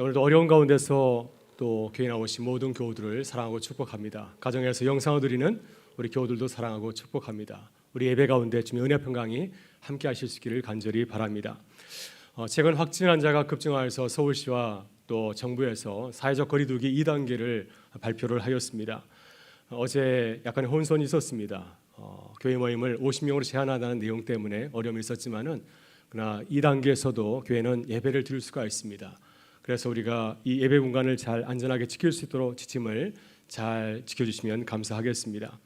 오늘도 어려운 가운데서 또 교회 나오신 모든 교우들을 사랑하고 축복합니다. 가정에서 영상을 드리는 우리 교우들도 사랑하고 축복합니다. 우리 예배 가운데 주님의 은혜 평강이 함께 하실 수 있기를 간절히 바랍니다. 최근 확진 환자가 급증하여서 서울시와 또 정부에서 사회적 거리두기 2단계를 발표를 하였습니다. 어제 약간의 혼선이 있었습니다. 교회 모임을 50명으로 제한한다는 내용 때문에 어려움이 있었지만은 그러나 2단계에서도 교회는 예배를 드릴 수가 있습니다. 그래서 우리가 이 예배 공간을 잘 안전하게 지킬 수 있도록 지침을 잘 지켜주시면 감사하겠습니다.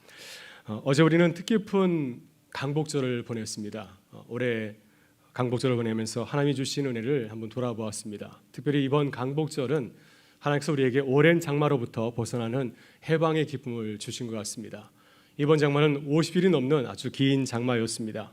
어제 우리는 뜻깊은 강복절을 보냈습니다. 올해 강복절을 보내면서 하나님이 주신 은혜를 한번 돌아보았습니다. 특별히 이번 강복절은 하나님께서 우리에게 오랜 장마로부터 벗어나는 해방의 기쁨을 주신 것 같습니다. 이번 장마는 50일이 넘는 아주 긴 장마였습니다.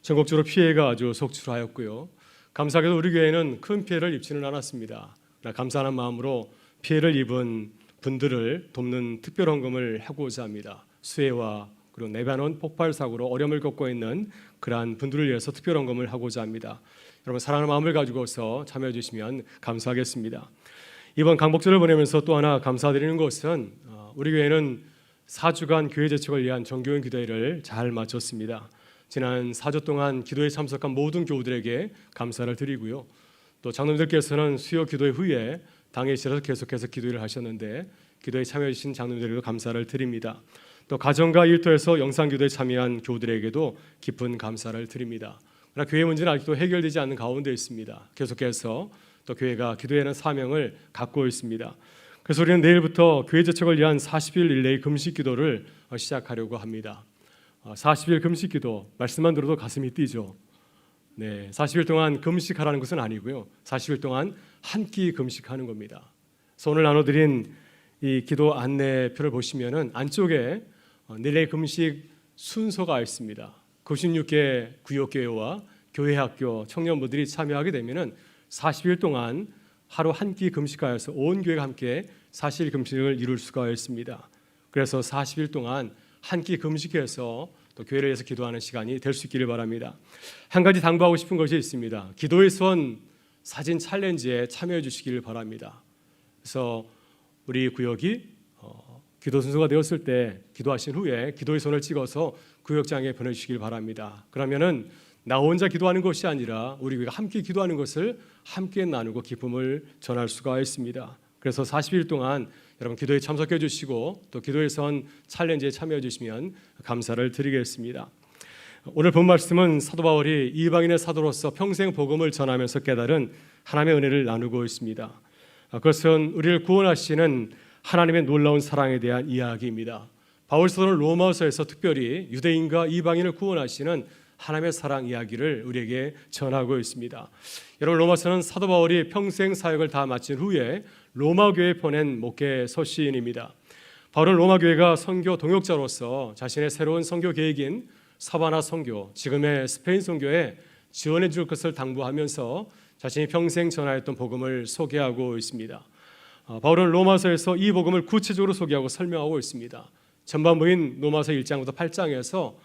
전국적으로 피해가 아주 속출하였고요. 감사하게도 우리 교회는 큰 피해를 입지는 않았습니다. 감사하는 마음으로 피해를 입은 분들을 돕는 특별 헌금을 하고자 합니다. 수해와 그리고 레바논 폭발 사고로 어려움을 겪고 있는 그러한 분들을 위해서 특별 헌금을 하고자 합니다. 여러분 사랑하는 마음을 가지고서 참여해 주시면 감사하겠습니다. 이번 강복절을 보내면서 또 하나 감사드리는 것은 우리 교회는 4주간 교회 재촉을 위한 정교인 기도회를 잘 마쳤습니다. 지난 4주 동안 기도에 참석한 모든 교우들에게 감사를 드리고요. 또 장로님들께서는 수요 기도회 후에 당회실에서 계속해서 기도를 하셨는데 기도에 참여해 주신 장로님들에게도 감사를 드립니다. 또 가정과 일터에서 영상 기도에 참여한 교우들에게도 깊은 감사를 드립니다. 그러나 교회 문제는 아직도 해결되지 않는 가운데 있습니다. 계속해서 또 교회가 기도하는 사명을 갖고 있습니다. 그래서 우리는 내일부터 교회 재촉을 위한 40일 릴레이 금식 기도를 시작하려고 합니다. 40일 금식 기도 말씀만 들어도 가슴이 뛰죠. 네, 40일 동안 금식하라는 것은 아니고요. 40일 동안 한 끼 금식하는 겁니다. 그래서 오늘 나눠드린 이 기도 안내표를 보시면은 안쪽에 릴레이 금식 순서가 있습니다. 96개 구역교회와 교회학교 청년부들이 참여하게 되면은 40일 동안 하루 한 끼 금식하여서 온 교회가 함께 40일 금식을 이룰 수가 있습니다. 그래서 40일 동안 한 끼 금식해서 또 교회를 위해서 기도하는 시간이 될 수 있기를 바랍니다. 한 가지 당부하고 싶은 것이 있습니다. 기도의 손 사진 챌린지에 참여해 주시기를 바랍니다. 그래서 우리 구역이 기도 순서가 되었을 때 기도하신 후에 기도의 손을 찍어서 구역장에 보내주시길 바랍니다. 그러면은 나 혼자 기도하는 것이 아니라 우리 교회가 함께 기도하는 것을 함께 나누고 기쁨을 전할 수가 있습니다. 그래서 40일 동안 여러분 기도에 참석해 주시고 또 기도의 선 챌린지에 참여해 주시면 감사를 드리겠습니다. 오늘 본 말씀은 사도 바울이 이방인의 사도로서 평생 복음을 전하면서 깨달은 하나님의 은혜를 나누고 있습니다. 그것은 우리를 구원하시는 하나님의 놀라운 사랑에 대한 이야기입니다. 바울 사도는 로마서에서 특별히 유대인과 이방인을 구원하시는 하나님의 사랑 이야기를 우리에게 전하고 있습니다. 여러분 로마서는 사도 바울이 평생 사역을 다 마친 후에 로마 교회에 보낸 목회 서시인입니다. 바울은 로마 교회가 선교 동역자로서 자신의 새로운 선교 계획인 사바나 선교, 지금의 스페인 선교에 지원해 줄 것을 당부하면서 자신이 평생 전하였던 복음을 소개하고 있습니다. 바울은 로마서에서 이 복음을 구체적으로 소개하고 설명하고 있습니다. 전반부인 로마서 1장부터 8장에서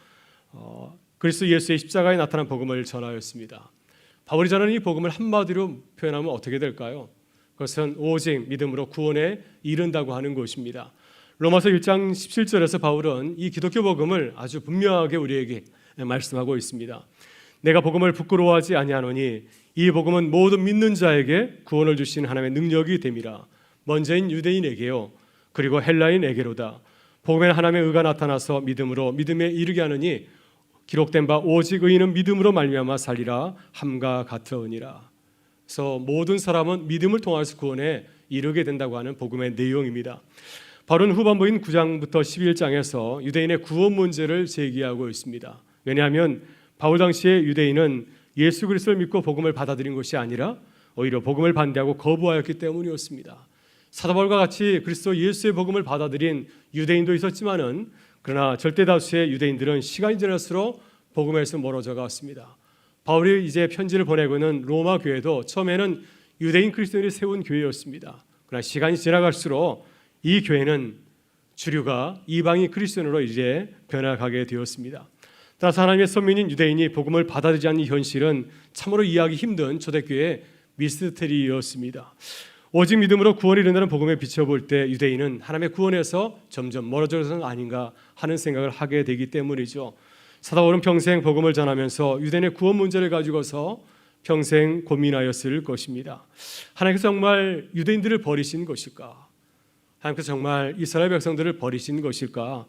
그리스도 예수의 십자가에 나타난 복음을 전하였습니다. 바울이 전하는 이 복음을 한마디로 표현하면 어떻게 될까요? 그것은 오직 믿음으로 구원에 이른다고 하는 것입니다. 로마서 1장 17절에서 바울은 이 기독교 복음을 아주 분명하게 우리에게 말씀하고 있습니다. 내가 복음을 부끄러워하지 아니하노니 이 복음은 모든 믿는 자에게 구원을 주신 하나님의 능력이 됨이라. 먼저인 유대인에게요 그리고 헬라인에게로다. 복음에는 하나님의 의가 나타나서 믿음으로 믿음에 이르게 하느니 기록된 바 오직 의인은 믿음으로 말미암아 살리라 함과 같으니라. 그래서 모든 사람은 믿음을 통해서 구원에 이르게 된다고 하는 복음의 내용입니다. 바울은 후반부인 9장부터 11장에서 유대인의 구원 문제를 제기하고 있습니다. 왜냐하면 바울 당시의 유대인은 예수 그리스도를 믿고 복음을 받아들인 것이 아니라 오히려 복음을 반대하고 거부하였기 때문이었습니다. 사도 바울과 같이 그리스도 예수의 복음을 받아들인 유대인도 있었지만은 그러나 절대 다수의 유대인들은 시간이 지날수록 복음에서 멀어져 갔습니다. 바울이 이제 편지를 보내고 있는 로마 교회도 처음에는 유대인 그리스도인이 세운 교회였습니다. 그러나 시간이 지나갈수록 이 교회는 주류가 이방인 그리스도인으로 이제 변화가게 되었습니다. 따라서 하나님의 선민인 유대인이 복음을 받아들이지 않는 현실은 참으로 이해하기 힘든 초대교회의 미스터리였습니다. 오직 믿음으로 구원을 이룬다는 복음에 비춰볼 때 유대인은 하나님의 구원에서 점점 멀어져서는 아닌가 하는 생각을 하게 되기 때문이죠. 사도 바울은 평생 복음을 전하면서 유대인의 구원 문제를 가지고서 평생 고민하였을 것입니다. 하나님께서 정말 유대인들을 버리신 것일까? 하나님께서 정말 이스라엘 백성들을 버리신 것일까?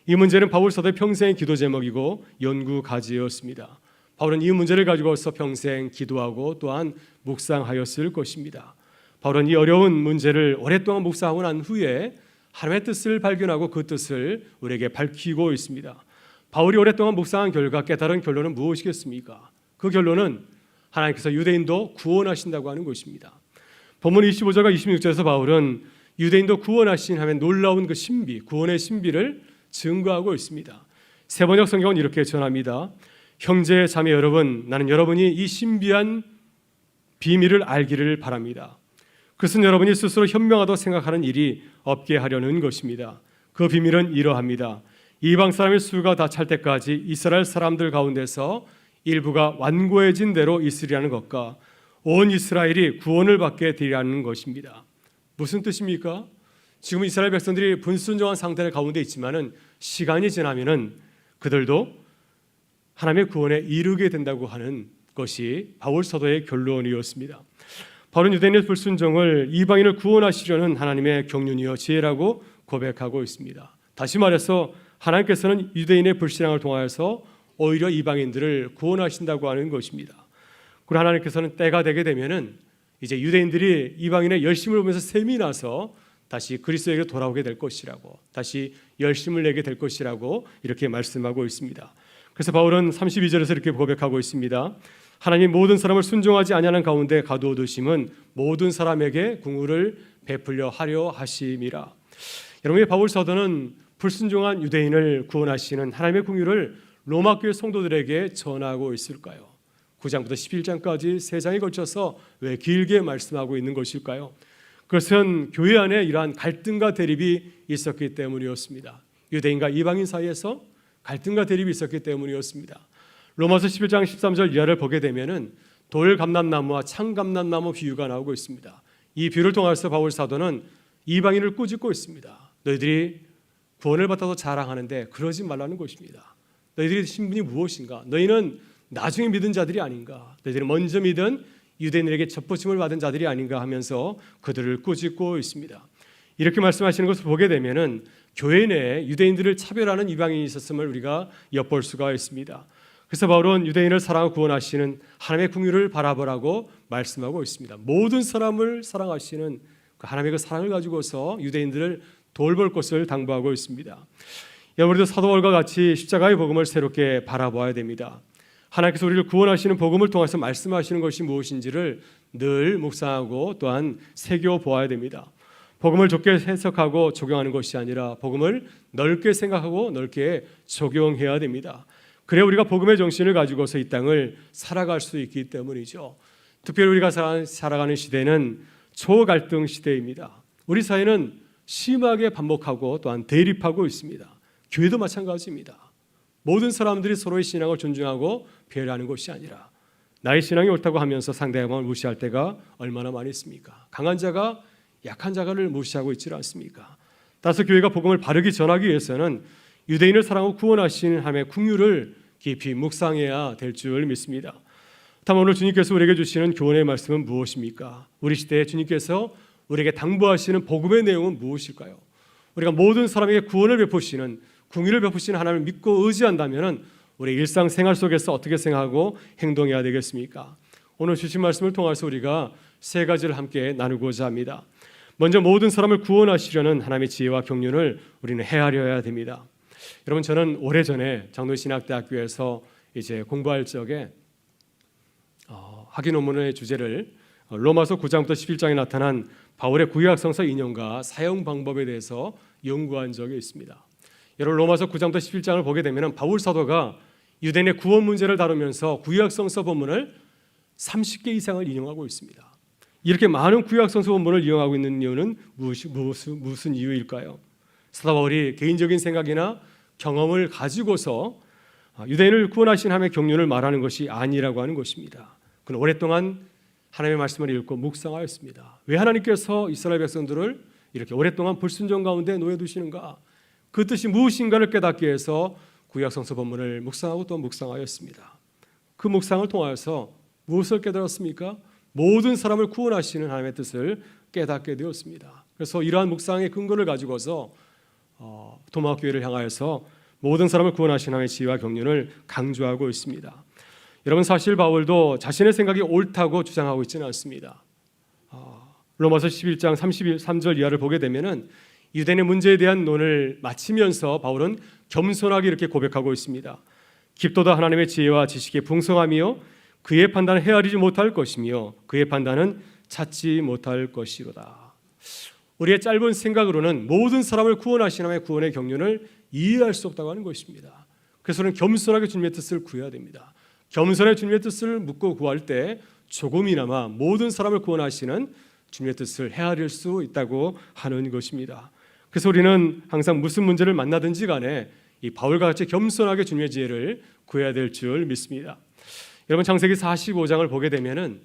이 문제는 바울 사도의 평생의 기도 제목이고 연구 과제였습니다. 바울은 이 문제를 가지고서 평생 기도하고 또한 묵상하였을 것입니다. 바울은 이 어려운 문제를 오랫동안 묵상하고 난 후에 하나님의 뜻을 발견하고 그 뜻을 우리에게 밝히고 있습니다. 바울이 오랫동안 묵상한 결과 깨달은 결론은 무엇이겠습니까? 그 결론은 하나님께서 유대인도 구원하신다고 하는 것입니다. 본문 25절과 26절에서 바울은 유대인도 구원하신 하면 놀라운 그 신비, 구원의 신비를 증거하고 있습니다. 세번역 성경은 이렇게 전합니다. 형제 자매 여러분, 나는 여러분이 이 신비한 비밀을 알기를 바랍니다. 그것은 여러분이 스스로 현명하다고 생각하는 일이 없게 하려는 것입니다. 그 비밀은 이러합니다. 이방 사람의 수가 다 찰 때까지 이스라엘 사람들 가운데서 일부가 완고해진 대로 있으리라는 것과 온 이스라엘이 구원을 받게 되리라는 것입니다. 무슨 뜻입니까? 지금 이스라엘 백성들이 불순종한 상태 가운데 있지만은 시간이 지나면은 그들도 하나님의 구원에 이르게 된다고 하는 것이 바울 사도의 결론이었습니다. 바울은 유대인의 불순종을 이방인을 구원하시려는 하나님의 경륜이요 지혜라고 고백하고 있습니다. 다시 말해서 하나님께서는 유대인의 불신앙을 통하여서 오히려 이방인들을 구원하신다고 하는 것입니다. 그리고 하나님께서는 때가 되게 되면은 이제 유대인들이 이방인의 열심을 보면서 셈이 나서 다시 그리스도에게 돌아오게 될 것이라고, 다시 열심을 내게 될 것이라고 이렇게 말씀하고 있습니다. 그래서 바울은 32절에서 이렇게 고백하고 있습니다. 하나님 모든 사람을 순종하지 아니하는 가운데 가두어두심은 모든 사람에게 긍휼을 베풀려 하려 하심이라. 여러분의 바울 사도는 불순종한 유대인을 구원하시는 하나님의 긍휼을 로마 교회 성도들에게 전하고 있을까요? 9장부터 11장까지 3장에 걸쳐서 왜 길게 말씀하고 있는 것일까요? 그것은 교회 안에 이러한 갈등과 대립이 있었기 때문이었습니다. 유대인과 이방인 사이에서 갈등과 대립이 있었기 때문이었습니다. 로마서 11장 13절 이하를 보게 되면은 돌 감람나무와 창 감람나무 비유가 나오고 있습니다. 이 비유를 통해서 바울 사도는 이방인을 꾸짖고 있습니다. 너희들이 구원을 받아서 자랑하는데 그러지 말라는 것입니다. 너희들의 신분이 무엇인가? 너희는 나중에 믿은 자들이 아닌가? 너희들은 먼저 믿은 유대인들에게 접붙임을 받은 자들이 아닌가 하면서 그들을 꾸짖고 있습니다. 이렇게 말씀하시는 것을 보게 되면은 교회 내에 유대인들을 차별하는 이방인이 있었음을 우리가 엿볼 수가 있습니다. 그래서 바울은 유대인을 사랑하고 구원하시는 하나님의 긍휼을 바라보라고 말씀하고 있습니다. 모든 사람을 사랑하시는 그 하나님의 그 사랑을 가지고서 유대인들을 돌볼 것을 당부하고 있습니다. 우리도 사도 바울과 같이 십자가의 복음을 새롭게 바라봐야 됩니다. 하나님께서 우리를 구원하시는 복음을 통해서 말씀하시는 것이 무엇인지를 늘 묵상하고 또한 새겨보아야 됩니다. 복음을 좁게 해석하고 적용하는 것이 아니라 복음을 넓게 생각하고 넓게 적용해야 됩니다. 그래야 우리가 복음의 정신을 가지고서 이 땅을 살아갈 수 있기 때문이죠. 특별히 우리가 살아가는 시대는 초갈등 시대입니다. 우리 사회는 심하게 반복하고 또한 대립하고 있습니다. 교회도 마찬가지입니다. 모든 사람들이 서로의 신앙을 존중하고 배려하는 것이 아니라 나의 신앙이 옳다고 하면서 상대방을 무시할 때가 얼마나 많이 있습니까? 강한 자가 약한 자를 무시하고 있지 않습니까? 따라서 교회가 복음을 바르게 전하기 위해서는 유대인을 사랑하고 구원하신 하나님의 긍휼을 깊이 묵상해야 될 줄 믿습니다. 다음 오늘 주님께서 우리에게 주시는 교훈의 말씀은 무엇입니까? 우리 시대에 주님께서 우리에게 당부하시는 복음의 내용은 무엇일까요? 우리가 모든 사람에게 구원을 베푸시는 긍휼을 베푸시는 하나님을 믿고 의지한다면 우리 일상생활 속에서 어떻게 생각하고 행동해야 되겠습니까? 오늘 주신 말씀을 통해서 우리가 세 가지를 함께 나누고자 합니다. 먼저 모든 사람을 구원하시려는 하나님의 지혜와 경륜을 우리는 헤아려야 됩니다. 여러분, 저는 오래전에 장로신학대학교에서 이제 공부할 적에 학위 논문의 주제를 로마서 9장부터 11장에 나타난 바울의 구약성서 인용과 사용 방법에 대해서 연구한 적이 있습니다. 여러분, 로마서 9장부터 11장을 보게 되면 바울 사도가 유대인의 구원 문제를 다루면서 구약성서 본문을 30개 이상을 인용하고 있습니다. 이렇게 많은 구약성서 본문을 이용하고 있는 이유는 무슨 이유일까요? 사도 바울이 개인적인 생각이나 경험을 가지고서 유대인을 구원하신 하나님의 경륜을 말하는 것이 아니라고 하는 것입니다. 그는 오랫동안 하나님의 말씀을 읽고 묵상하였습니다. 왜 하나님께서 이스라엘 백성들을 이렇게 오랫동안 불순종 가운데 놓여두시는가? 그 뜻이 무엇인가를 깨닫기 위해서 구약 성서 본문을 묵상하고 또 묵상하였습니다. 그 묵상을 통하여서 무엇을 깨달았습니까? 모든 사람을 구원하시는 하나님의 뜻을 깨닫게 되었습니다. 그래서 이러한 묵상의 근거를 가지고서 도마와 교회를 향하여서 모든 사람을 구원하시는 하나님의 지혜와 경륜을 강조하고 있습니다. 여러분, 사실 바울도 자신의 생각이 옳다고 주장하고 있지는 않습니다. 로마서 11장 33절 이하를 보게 되면은 유대인의 문제에 대한 논을 마치면서 바울은 겸손하게 이렇게 고백하고 있습니다. 깊도다 하나님의 지혜와 지식의 풍성함이요 그의 판단은 헤아리지 못할 것이며 그의 판단은 찾지 못할 것이로다. 우리의 짧은 생각으로는 모든 사람을 구원하시는 하나님의 구원의 경륜을 이해할 수 없다고 하는 것입니다. 그래서 우리는 겸손하게 주님의 뜻을 구해야 됩니다. 겸손하게 주님의 뜻을 묻고 구할 때 조금이나마 모든 사람을 구원하시는 주님의 뜻을 헤아릴 수 있다고 하는 것입니다. 그래서 우리는 항상 무슨 문제를 만나든지 간에 이 바울과 같이 겸손하게 주님의 지혜를 구해야 될 줄 믿습니다. 여러분, 창세기 45장을 보게 되면은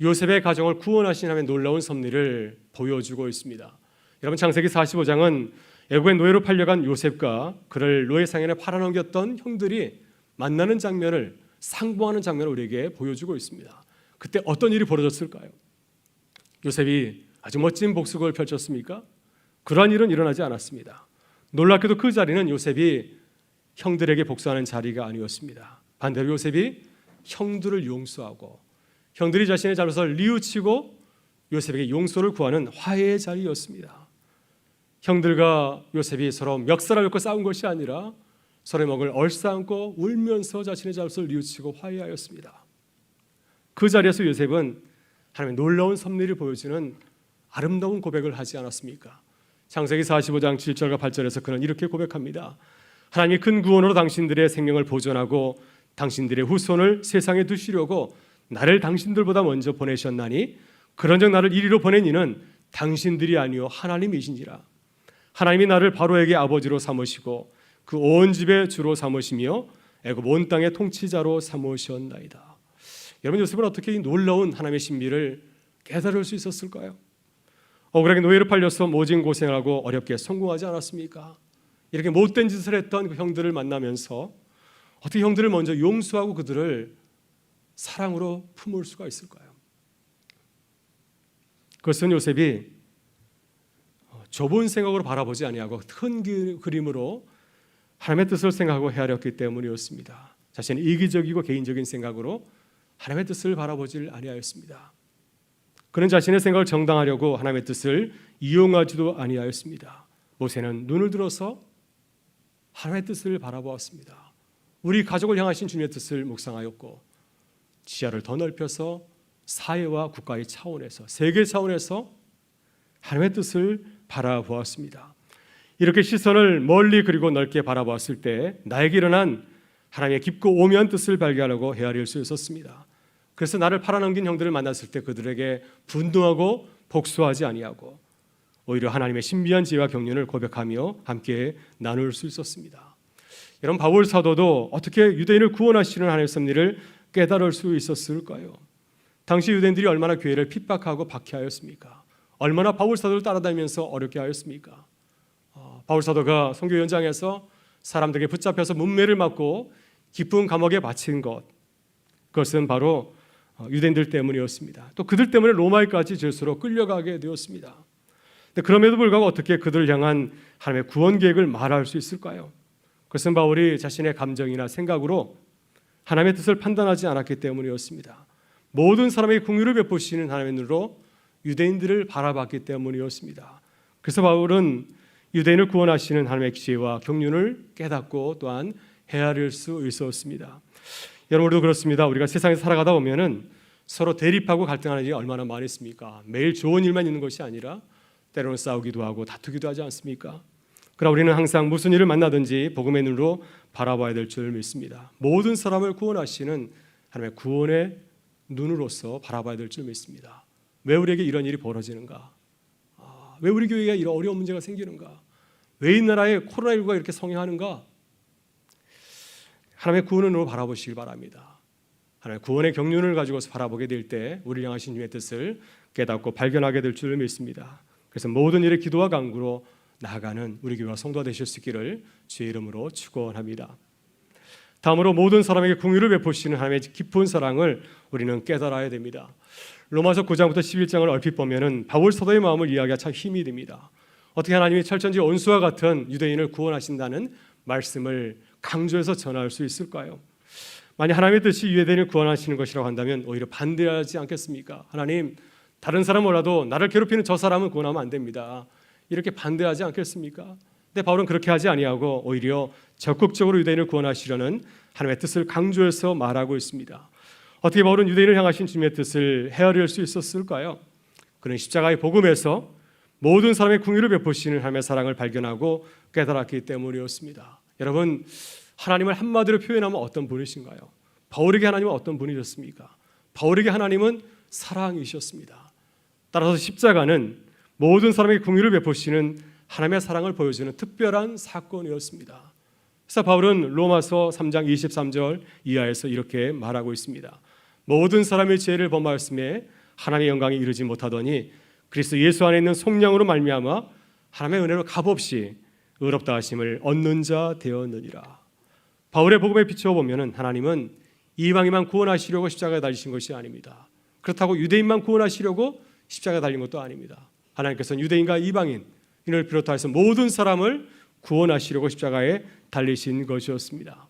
요셉의 가정을 구원하신 하나님의 놀라운 섭리를 보여주고 있습니다. 여러분, 창세기 45장은 애굽의 노예로 팔려간 요셉과 그를 노예상인에 팔아넘겼던 형들이 만나는 장면을, 상봉하는 장면을 우리에게 보여주고 있습니다. 그때 어떤 일이 벌어졌을까요? 요셉이 아주 멋진 복수극을 펼쳤습니까? 그러한 일은 일어나지 않았습니다. 놀랍게도 그 자리는 요셉이 형들에게 복수하는 자리가 아니었습니다. 반대로 요셉이 형들을 용서하고 형들이 자신의 잘못을 뉘우치고 요셉에게 용서를 구하는 화해의 자리였습니다. 형들과 요셉이 서로 멱살을 잡고 싸운 것이 아니라 서로의 목을 얼싸안고 울면서 자신의 잘못을 뉘우치고 화해하였습니다. 그 자리에서 요셉은 하나님의 놀라운 섭리를 보여주는 아름다운 고백을 하지 않았습니까? 창세기 45장 7절과 8절에서 그는 이렇게 고백합니다. 하나님이 큰 구원으로 당신들의 생명을 보존하고 당신들의 후손을 세상에 두시려고 나를 당신들보다 먼저 보내셨나니 그런즉 나를 이리로 보낸 이는 당신들이 아니요 하나님이신지라. 하나님이 나를 바로에게 아버지로 삼으시고 그 온 집의 주로 삼으시며 애굽 온 땅의 통치자로 삼으셨나이다. 여러분, 요셉은 어떻게 이 놀라운 하나님의 신비를 깨달을 수 있었을까요? 억울하게 노예로 팔려서 모진 고생하고 어렵게 성공하지 않았습니까? 이렇게 못된 짓을 했던 그 형들을 만나면서 어떻게 형들을 먼저 용서하고 그들을 사랑으로 품을 수가 있을까요? 그것은 요셉이 좁은 생각으로 바라보지 아니하고 큰 그림으로 하나님의 뜻을 생각하고 헤아렸기 때문이었습니다. 자신의 이기적이고 개인적인 생각으로 하나님의 뜻을 바라보질 아니하였습니다. 그는 자신의 생각을 정당하려고 하나님의 뜻을 이용하지도 아니하였습니다. 모세는 눈을 들어서 하나님의 뜻을 바라보았습니다. 우리 가족을 향하신 주님의 뜻을 묵상하였고 지하를 더 넓혀서 사회와 국가의 차원에서, 세계 차원에서 하나님의 뜻을 바라보았습니다. 이렇게 시선을 멀리 그리고 넓게 바라보았을 때 나에게 일어난 하나님의 깊고 오묘한 뜻을 발견하고 헤아릴 수 있었습니다. 그래서 나를 팔아넘긴 형들을 만났을 때 그들에게 분노하고 복수하지 아니하고 오히려 하나님의 신비한 지혜와 경륜을 고백하며 함께 나눌 수 있었습니다. 여러분, 바울 사도도 어떻게 유대인을 구원하시는 하나님의 섭리를 깨달을 수 있었을까요? 당시 유대인들이 얼마나 교회를 핍박하고 박해하였습니까? 얼마나 바울 사도를 따라다니면서 어렵게 하였습니까? 바울 사도가 선교 현장에서 사람들에게 붙잡혀서 문매를 맞고 깊은 감옥에 바친 것, 그것은 바로 유대인들 때문이었습니다. 또 그들 때문에 로마에까지 죄수로 끌려가게 되었습니다. 그럼에도 불구하고 어떻게 그들을 향한 하나님의 구원 계획을 말할 수 있을까요? 그것은 바울이 자신의 감정이나 생각으로 하나님의 뜻을 판단하지 않았기 때문이었습니다. 모든 사람에게 긍휼을 베푸시는 하나님의 눈으로 유대인들을 바라봤기 때문이었습니다. 그래서 바울은 유대인을 구원하시는 하나님의 지혜와 경륜을 깨닫고 또한 헤아릴 수 있었습니다. 여러분, 우리도 그렇습니다. 우리가 세상에 살아가다 보면은 서로 대립하고 갈등하는 일이 얼마나 많이 있습니까? 매일 좋은 일만 있는 것이 아니라 때로는 싸우기도 하고 다투기도 하지 않습니까? 그러나 우리는 항상 무슨 일을 만나든지 복음의 눈으로 바라봐야 될 줄 믿습니다. 모든 사람을 구원하시는 하나님의 구원의 눈으로서 바라봐야 될 줄 믿습니다. 왜 우리에게 이런 일이 벌어지는가? 왜 우리 교회에 이런 어려운 문제가 생기는가? 왜 이 나라에 코로나19가 이렇게 성행하는가? 하나님의 구원의 눈으로 바라보시길 바랍니다. 하나님 구원의 경륜을 가지고서 바라보게 될 때 우리를 향하신 주의 뜻을 깨닫고 발견하게 될 줄 믿습니다. 그래서 모든 일에 기도와 간구로 나아가는 우리 교회와 성도가 되실 수 있기를 주의 이름으로 축원합니다. 다음으로 모든 사람에게 긍휼을 베푸시는 하나님의 깊은 사랑을 우리는 깨달아야 됩니다. 로마서 9장부터 11장을 얼핏 보면은 바울 사도의 마음을 이해하기가 참 힘이 됩니다. 어떻게 하나님이 철천지 원수와 같은 유대인을 구원하신다는 말씀을 강조해서 전할 수 있을까요? 만약 하나님의 뜻이 유대인을 구원하시는 것이라고 한다면 오히려 반대하지 않겠습니까? 하나님, 다른 사람 몰라도 나를 괴롭히는 저 사람은 구원하면 안 됩니다. 이렇게 반대하지 않겠습니까? 근데 바울은 그렇게 하지 아니하고 오히려 적극적으로 유대인을 구원하시려는 하나님의 뜻을 강조해서 말하고 있습니다. 어떻게 바울은 유대인을 향하신 주님의 뜻을 헤아릴 수 있었을까요? 그는 십자가의 복음에서 모든 사람의 긍휼을 베푸시는 하나님의 사랑을 발견하고 깨달았기 때문이었습니다. 여러분, 하나님을 한마디로 표현하면 어떤 분이신가요? 바울에게 하나님은 어떤 분이셨습니까? 바울에게 하나님은 사랑이셨습니다. 따라서 십자가는 모든 사람에게 긍휼을 베푸시는 하나님의 사랑을 보여주는 특별한 사건이었습니다. 그래서 바울은 로마서 3장 23절 이하에서 이렇게 말하고 있습니다. 모든 사람의 죄를 범하였음에 하나님의 영광에 이르지 못하더니 그리스도 예수 안에 있는 속량으로 말미암아 하나님의 은혜로 값없이 의롭다 하심을 얻는 자 되었느니라. 바울의 복음에 비춰보면 하나님은 이방인만 구원하시려고 십자가에 달리신 것이 아닙니다. 그렇다고 유대인만 구원하시려고 십자가에 달린 것도 아닙니다. 하나님께서는 유대인과 이방인을 비롯해서 모든 사람을 구원하시려고 십자가에 달리신 것이었습니다.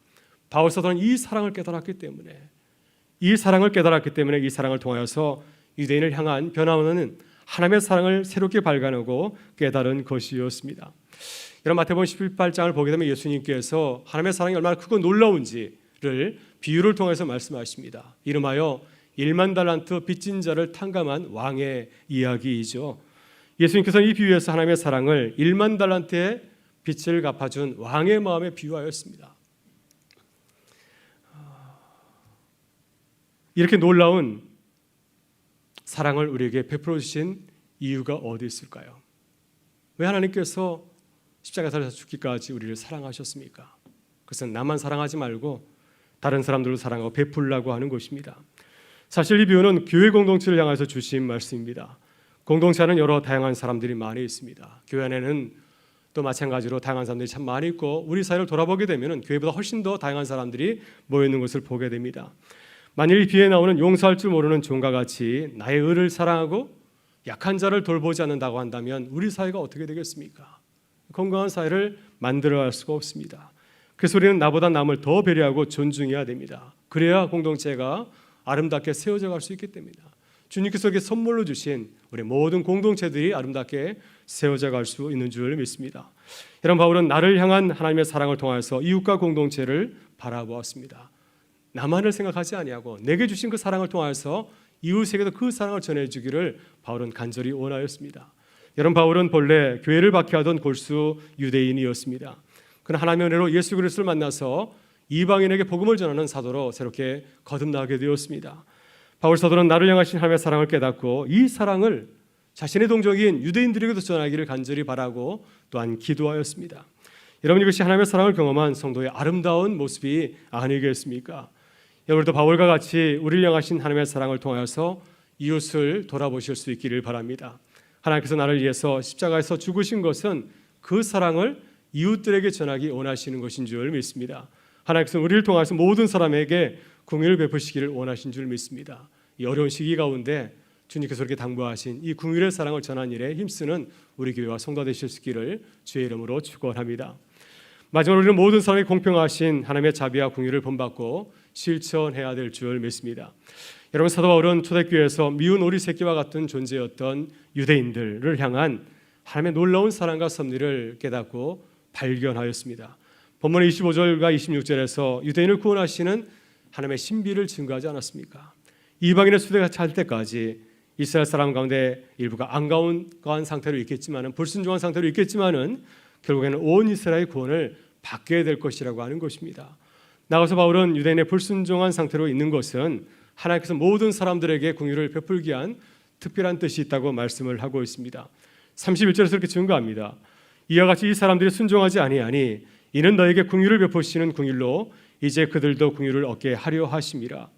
바울 사도는 이 사랑을 깨달았기 때문에 이 사랑을 통하여서 유대인을 향한 변함없는 하나님의 사랑을 새롭게 발견하고 깨달은 것이었습니다. 여러분, 마태복음 18장을 보게 되면 예수님께서 하나님의 사랑이 얼마나 크고 놀라운지를 비유를 통해서 말씀하십니다. 이름하여 1만 달란트 빚진 자를 탕감한 왕의 이야기이죠. 예수님께서는 이 비유에서 하나님의 사랑을 1만 달란트의 빚을 갚아준 왕의 마음에 비유하였습니다. 이렇게 놀라운 사랑을 우리에게 베풀어 주신 이유가 어디 있을까요? 왜 하나님께서 십자가에 달려서 죽기까지 우리를 사랑하셨습니까? 그것은 나만 사랑하지 말고 다른 사람들을 사랑하고 베풀라고 하는 것입니다. 사실 이 비유는 교회 공동체를 향해서 주신 말씀입니다. 공동체는 여러 다양한 사람들이 많이 있습니다. 교회 안에는 또 마찬가지로 다양한 사람들이 참 많이 있고 우리 사회를 돌아보게 되면 교회보다 훨씬 더 다양한 사람들이 모여 있는 것을 보게 됩니다. 만일 이 비유에 나오는 용서할 줄 모르는 종과 같이 나의 의를 사랑하고 약한 자를 돌보지 않는다고 한다면 우리 사회가 어떻게 되겠습니까? 건강한 사회를 만들어갈 수가 없습니다. 그래서 우리는 나보다 남을 더 배려하고 존중해야 됩니다. 그래야 공동체가 아름답게 세워져 갈 수 있기 때문이다. 주님께서 이렇게 선물로 주신 우리 모든 공동체들이 아름답게 세워져 갈 수 있는 줄 믿습니다. 여러분, 바울은 나를 향한 하나님의 사랑을 통해서 이웃과 공동체를 바라보았습니다. 나만을 생각하지 아니하고 내게 주신 그 사랑을 통해서 이웃에게도 그 사랑을 전해주기를 바울은 간절히 원하였습니다. 여러분, 바울은 본래 교회를 박해하던 골수 유대인이었습니다. 그러나 하나님의 은혜로 예수 그리스도를 만나서 이방인에게 복음을 전하는 사도로 새롭게 거듭나게 되었습니다. 바울 사도는 나를 향하신 하나님의 사랑을 깨닫고 이 사랑을 자신의 동족인 유대인들에게도 전하기를 간절히 바라고 또한 기도하였습니다. 여러분, 이것이 하나님의 사랑을 경험한 성도의 아름다운 모습이 아니겠습니까? 여러분도 바울과 같이 우리를 향하신 하나님의 사랑을 통하여서 이웃을 돌아보실 수 있기를 바랍니다. 하나님께서 나를 위해서 십자가에서 죽으신 것은 그 사랑을 이웃들에게 전하기 원하시는 것인 줄 믿습니다. 하나님께서 우리를 통해서 모든 사람에게 긍휼을 베푸시기를 원하신 줄 믿습니다. 이 어려운 시기 가운데 주님께서 이렇게 당부하신 이 긍휼의 사랑을 전하는 일에 힘쓰는 우리 교회와 성도가 되실 수 있기를 주의 이름으로 축원합니다. 마지막으로 우리는 모든 사람에게 공평하신 하나님의 자비와 긍휼을 본받고 실천해야 될 줄 믿습니다. 여러분, 사도 바울은 초대교회에서 미운 오리 새끼와 같은 존재였던 유대인들을 향한 하나님의 놀라운 사랑과 섭리를 깨닫고 발견하였습니다. 본문의 25절과 26절에서 유대인을 구원하시는 하나님의 신비를 증거하지 않았습니까? 이방인의 수대가 찰 때까지 이스라엘 사람 가운데 일부가 안가운 상태로 있겠지만은, 불순종한 상태로 있겠지만은 결국에는 온 이스라엘의 구원을 받게 될 것이라고 하는 것입니다. 나가서 바울은 유대인의 불순종한 상태로 있는 것은 하나님께서 모든 사람들에게 긍휼을 베풀기 위한 특별한 뜻이 있다고 말씀을 하고 있습니다. 31절에서 이렇게 증거합니다. 이와 같이 이 사람들이 순종하지 아니하니 이는 너에게 긍휼을 베푸시는 긍휼로 이제 그들도 긍휼을 얻게 하려 하심이라.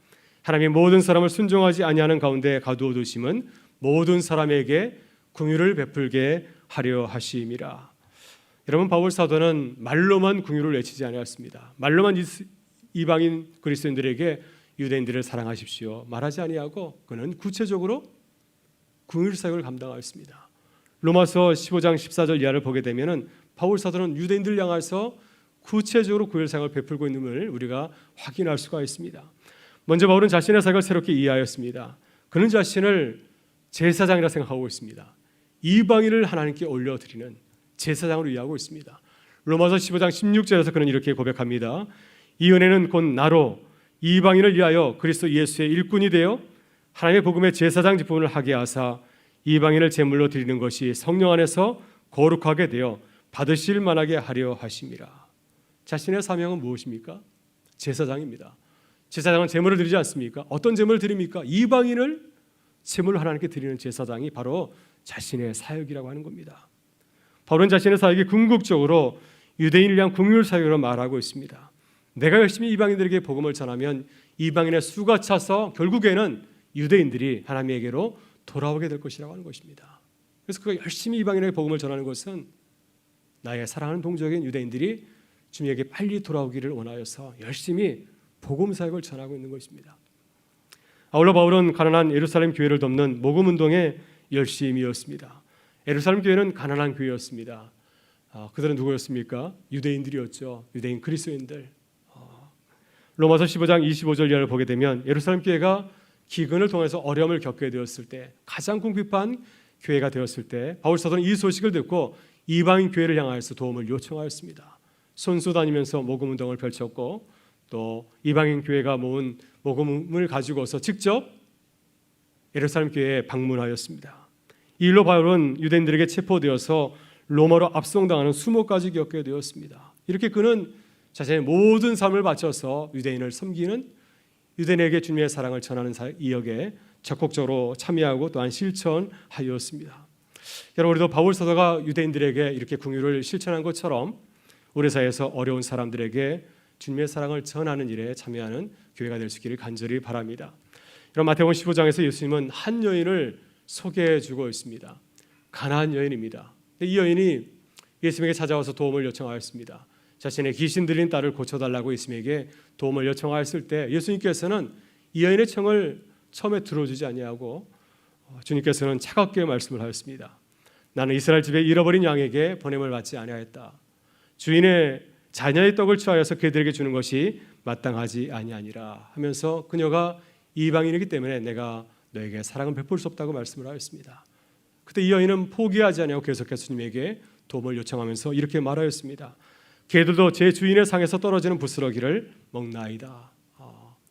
하나님이 모든 사람을 순종하지 아니하는 가운데 가두어 두심은 모든 사람에게 긍휼을 베풀게 하려 하심이라. 여러분, 바울 사도는 말로만 긍휼을 외치지 아니하였습니다. 말로만 이방인 그리스도인들에게 유대인들을 사랑하십시오 말하지 아니하고 그는 구체적으로 긍휼 사역을 감당하였습니다. 로마서 15장 14절 이하를 보게 되면은 바울 사도는 유대인들 향해서 구체적으로 긍휼 사역을 베풀고 있음을 우리가 확인할 수가 있습니다. 먼저 바울은 자신의 사역을 새롭게 이해하였습니다. 그는 자신을 제사장이라 생각하고 있습니다. 이방인을 하나님께 올려드리는 제사장으로 이해하고 있습니다. 로마서 15장 16절에서 그는 이렇게 고백합니다. 이 은혜는 곧 나로 이방인을 위하여 그리스도 예수의 일꾼이 되어 하나님의 복음의 제사장 직분을 하게 하사 이방인을 제물로 드리는 것이 성령 안에서 거룩하게 되어 받으실 만하게 하려 하심이라. 자신의 사명은 무엇입니까? 제사장입니다. 제사장은 제물을 드리지 않습니까? 어떤 제물을 드립니까? 이방인을 제물로 하나님께 드리는 제사장이 바로 자신의 사역이라고 하는 겁니다. 바울은 자신의 사역이 궁극적으로 유대인을 위한 긍휼 사역으로 말하고 있습니다. 내가 열심히 이방인들에게 복음을 전하면 이방인의 수가 차서 결국에는 유대인들이 하나님에게로 돌아오게 될 것이라고 하는 것입니다. 그래서 그가 열심히 이방인에게 복음을 전하는 것은 나의 사랑하는 동족인 유대인들이 주님에게 빨리 돌아오기를 원하여서 열심히 복음 사역을 전하고 있는 것입니다. 아울러 바울은 가난한 예루살렘 교회를 돕는 모금 운동에 열심이었습니다. 예루살렘 교회는 가난한 교회였습니다. 그들은 누구였습니까? 유대인들이었죠. 유대인 그리스도인들. 로마서 15장 25절 이하를 보게 되면 예루살렘 교회가 기근을 통해서 어려움을 겪게 되었을 때, 가장 궁핍한 교회가 되었을 때 바울 사도는 이 소식을 듣고 이방인 교회를 향하여서 도움을 요청하였습니다. 손수 다니면서 모금 운동을 펼쳤고 또 이방인 교회가 모은 모금을 가지고서 직접 예루살렘 교회에 방문하였습니다. 이 일로 바울은 유대인들에게 체포되어서 로마로 압송당하는 수모까지 겪게 되었습니다. 이렇게 그는 자신의 모든 삶을 바쳐서 유대인을 섬기는, 유대인에게 주님의 사랑을 전하는 이역에 적극적으로 참여하고 또한 실천하였습니다. 여러분, 우리도 바울 사도가 유대인들에게 이렇게 긍휼을 실천한 것처럼 우리 사회에서 어려운 사람들에게 주님의 사랑을 전하는 일에 참여하는 교회가 될 수 있기를 간절히 바랍니다. 여러분, 마태복음 15장에서 예수님은 한 여인을 소개해 주고 있습니다. 가난한 여인입니다. 이 여인이 예수님에게 찾아와서 도움을 요청하였습니다. 자신의 귀신 들린 딸을 고쳐달라고 예수님에게 도움을 요청하였을 때 예수님께서는 이 여인의 청을 처음에 들어주지 아니하고 주님께서는 차갑게 말씀을 하였습니다. 나는 이스라엘 집에 잃어버린 양에게 보냄을 받지 아니하였다. 주인의 자녀의 떡을 취하여서 그들에게 주는 것이 마땅하지 아니하니라 하면서 그녀가 이방인이기 때문에 내가 너에게 사랑을 베풀 수 없다고 말씀을 하였습니다. 그때 이 여인은 포기하지 아니하고 계속해서 주님에게 도움을 요청하면서 이렇게 말하였습니다. 개들도 제 주인의 상에서 떨어지는 부스러기를 먹나이다.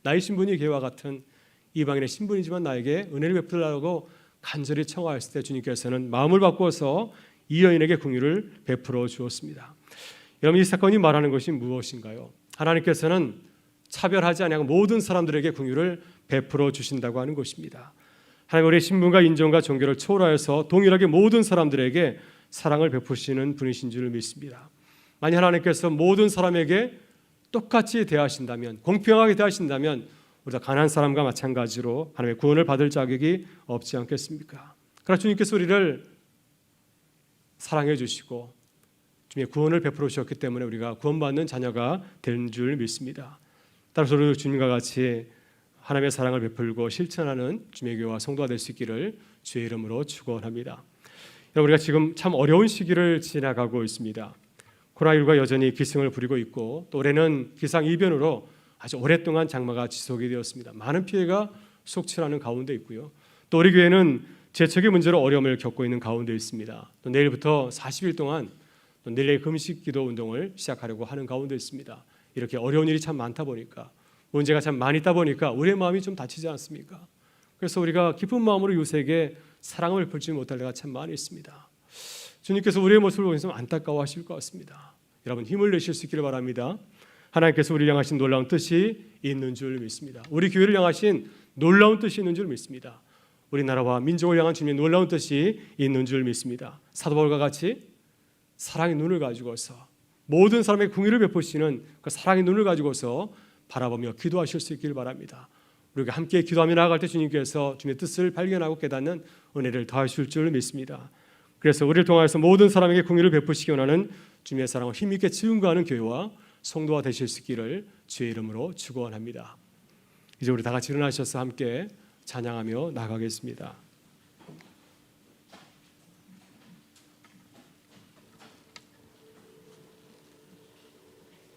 나의 신분이 개와 같은 이방인의 신분이지만 나에게 은혜를 베풀라고 간절히 청하였을 때 주님께서는 마음을 바꾸어서 이 여인에게 긍휼을 베풀어 주었습니다. 여러분, 이 사건이 말하는 것이 무엇인가요? 하나님께서는 차별하지 아니하고 모든 사람들에게 긍휼을 베풀어 주신다고 하는 것입니다. 하나님, 우리의 신분과 인종과 종교를 초월하여서 동일하게 모든 사람들에게 사랑을 베푸시는 분이신 줄 믿습니다. 만약 하나님께서 모든 사람에게 똑같이 대하신다면, 공평하게 대하신다면 우리가 가난한 사람과 마찬가지로 하나님의 구원을 받을 자격이 없지 않겠습니까? 그러나 주님께서 우리를 사랑해 주시고 주님의 구원을 베풀어 주셨기 때문에 우리가 구원받는 자녀가 된 줄 믿습니다. 따라서 우리도 주님과 같이 하나님의 사랑을 베풀고 실천하는 주님의 교회와 성도가 될 수 있기를 주의 이름으로 축원합니다. 우리가 지금 참 어려운 시기를 지나가고 있습니다. 코로나19가 여전히 기승을 부리고 있고 또 올해는 기상이변으로 아주 오랫동안 장마가 지속이 되었습니다. 많은 피해가 속출하는 가운데 있고요. 또 우리 교회는 재척의 문제로 어려움을 겪고 있는 가운데 있습니다. 또 내일부터 40일 동안 또 내일 금식 기도 운동을 시작하려고 하는 가운데 있습니다. 이렇게 어려운 일이 참 많다 보니까, 문제가 참 많이 있다 보니까 우리의 마음이 좀 다치지 않습니까? 그래서 우리가 기쁜 마음으로 이웃에게 사랑을 베풀지 못할 때가 참 많이 있습니다. 주님께서 우리의 모습을 보면서 안타까워하실 것 같습니다. 여러분, 힘을 내실 수 있기를 바랍니다. 하나님께서 우리를 향하신 놀라운 뜻이 있는 줄 믿습니다. 우리 교회를 향하신 놀라운 뜻이 있는 줄 믿습니다. 우리나라와 민족을 향한 주님의 놀라운 뜻이 있는 줄 믿습니다. 사도 바울과 같이 사랑의 눈을 가지고서 모든 사람에게 긍휼을 베푸시는 그 사랑의 눈을 가지고서 바라보며 기도하실 수 있기를 바랍니다. 우리가 함께 기도하며 나아갈 때 주님께서 주님의 뜻을 발견하고 깨닫는 은혜를 더하실 줄 믿습니다. 그래서 우리를 통하여서 모든 사람에게 공의를 베푸시기 원하는 주님의 사랑을 힘있게 증거하는 교회와 성도가 되실 수 있기를 주의 이름으로 축원합니다. 이제 우리 다 같이 일어나셔서 함께 찬양하며 나가겠습니다.